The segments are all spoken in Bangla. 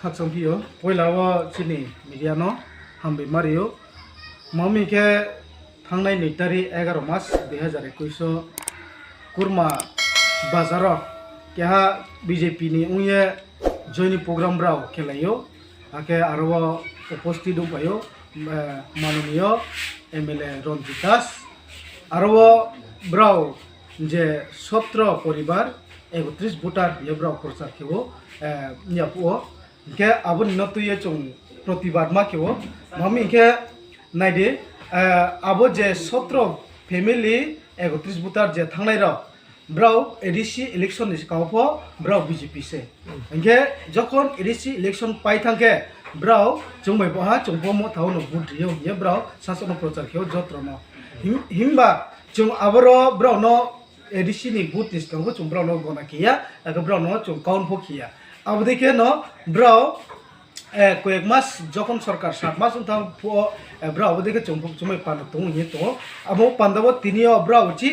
haksampiyo poilawa chini mediano hambe mario mami ke thangnai 2 tarik 11 mas 2021 kurma bazaro keha BJP ni unye joining program brau kelayo ake arwa উপস্থিত দপায়ো মাননীয় MLA রঞ্জিত দাস আরও ব্রাও যে 17 পরিবার 31 ভোটার ইয়ে ব্রাও প্রচার কেও নিয়াপুও কে আবন নতুয়ে চং প্রতিবাদ মা কেও মামি কে নাইদে আবো যে 17 ফ্যামিলি 31 ভোটার যে থাংনাই র ব্রাও এডিসি ইলেকশন ni কাউফো ব্রাও BJP সে এঙ্গে যখন এডিসি ইলেকশন পাই থাঙ্কে ব্রাও চংবাই বহা চংপমো থাউনো বুদ্রিও ইয়ে ব্রাও শাসন প্রচার কেও যত্রনো হিমবা চং আবরো ব্রাও ন এডিসি ni বুট নিস কাউফো চং ব্রাও ন গনা কিয়া আগে ব্রাও ন চং কাউন ফকিয়া আবদিকে ন ব্রাও কয়েক মাস যখন সরকার 7 মাস উঠাং ব্রাও আবদিকে চংমাই পানো তং ইয়ে তো আবো পান্দাবো তিনিও ব্রাও চি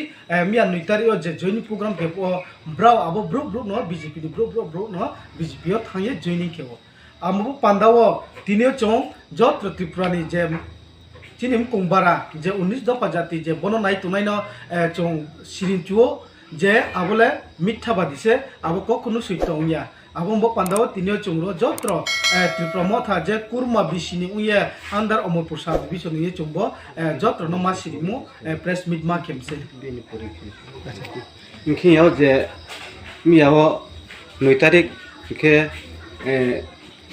মিয়া 2 তারিখ যে জয়নিং প্রোগ্রাম কে ব্রাও আবো ব্রু ব্রু ন BJP ni ব্রু ন BJP ও থাঙে জয়নিং কেও আমবো পান্দাও তিনিও চং যত্র ত্রিপুরানি যে চিনিম কুংবারা যে 19 দফা জাতি যে বননাই তুনাই ন চং সিরিনচুও যে আবলে মিথ্যাবাদিছে আবো কখনো সত্য উইয়া আবো পান্দাও তিনিও চংরো যত্র ত্রিপুরা মথা যে কুরমা বিসিনি উইয়া আন্ডার অমর প্রসাদ বিসনি ইয়ে চংব যত্র ন মা সিরিমু প্রেস মিট মা কেমসে দিনি পরীক্ষা আচ্ছা ইনখিয়াও যে মিয়াও 9 তারিখ কে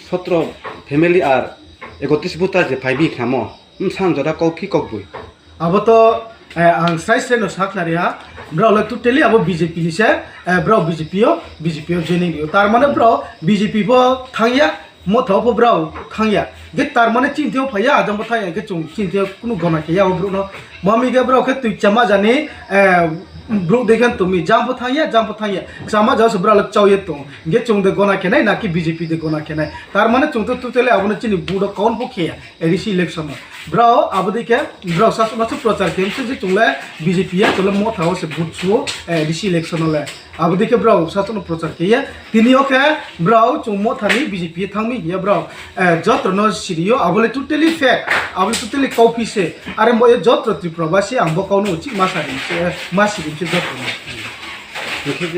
17 ফ্যামিলি আর 31 ভোটার যে ফাইবি খামো সানজরা কৌকি ককবুই আবো তো আং সাইসেনো সাকনারিয়া ব্রাও লে টোটালি আবো BJP নিছে ব্রাও BJP ও জেনিং দিও তার মানে ব্রাও BJP ব থাংয়া মথাও ব ব্রাও থাংয়া গে তার মানে চিন্তেও ফাইয়া আজম থাইয়া গে চং চিন্তেও কোনো গনা কেয়া ব্রু ন মামি গে ব্রাও কে তুই চামা জানি ব্রু দেখেন তুমি জাম্প থাইয়া চামা যাও সব ব্রাও চাওয়ে তো গে চং দে গনা কেনাই নাকি BJP দে গনা কেনাই তার মানে চং তো টোটালি আবো চিনি বুড়ো কাউন পখিয়া এরিসি ইলেকশন ব্রাও আবদিকে ব্রাও শাসনাচ প্রচার কেমছে যে চংলে BJP ya চলে মথাও সে বুটছু এরিসি ইলেকশন হলে আবদিকে ব্রাও শাসন প্রচার কেয়া তিনিও কে ব্রাও চং মথানি BJP থাংমি ইয়া ব্রাও যত্র ন সিরিও আবলে টোটালি ফেক আবলে টোটালি কপিছে আরে ময়ে যত্র ত্রিপুরাবাসী আমবো কাউনো উচিত মাসারি মাসিরিছে যত্র